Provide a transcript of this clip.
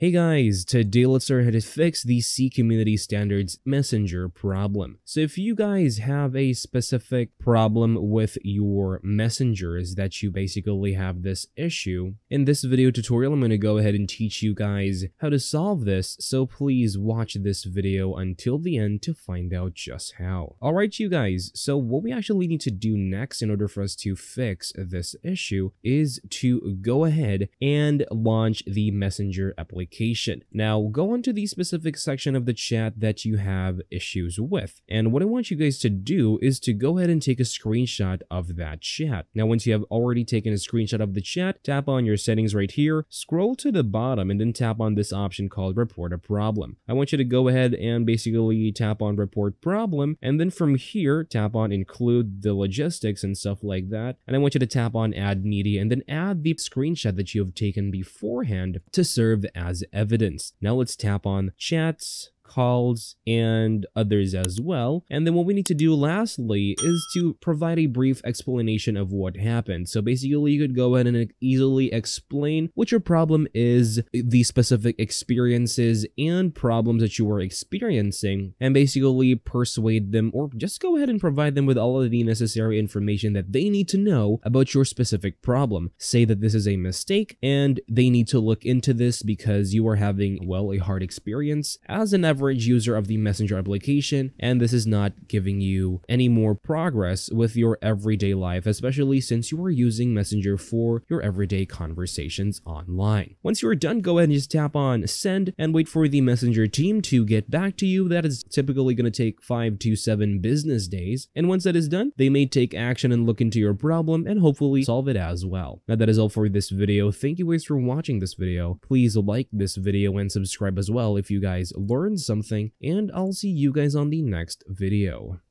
Hey guys, today let's learn how to fix the C Community Standards Messenger problem. So if you guys have a specific problem with your messengers that you basically have this issue, in this video tutorial I'm going to go ahead and teach you guys how to solve this, so please watch this video until the end to find out just how. Alright you guys, so what we actually need to do next in order for us to fix this issue is to go ahead and launch the Messenger application. Now go into the specific section of the chat that you have issues with, and what I want you guys to do is to go ahead and take a screenshot of that chat. Now once you have already taken a screenshot of the chat, tap on your settings right here, scroll to the bottom and then tap on this option called report a problem. I want you to go ahead and basically tap on report problem, and then from here tap on include the logistics and stuff like that, and I want you to tap on add media and then add the screenshot that you have taken beforehand to serve as evidence. Now let's tap on chats, calls, and others as well. And then what we need to do lastly is to provide a brief explanation of what happened. So basically you could go ahead and easily explain what your problem is, the specific experiences and problems that you are experiencing, and basically persuade them or just go ahead and provide them with all of the necessary information that they need to know about your specific problem. Say that this is a mistake and they need to look into this because you are having, well, a hard experience as an average user of the Messenger application, and this is not giving you any more progress with your everyday life, especially since you are using Messenger for your everyday conversations online. Once you are done, go ahead and just tap on send and wait for the Messenger team to get back to you. That is typically going to take 5 to 7 business days, and once that is done, they may take action and look into your problem and hopefully solve it as well. Now that is all for this video. Thank you guys for watching this video. Please like this video and subscribe as well if you guys learned something, and I'll see you guys on the next video.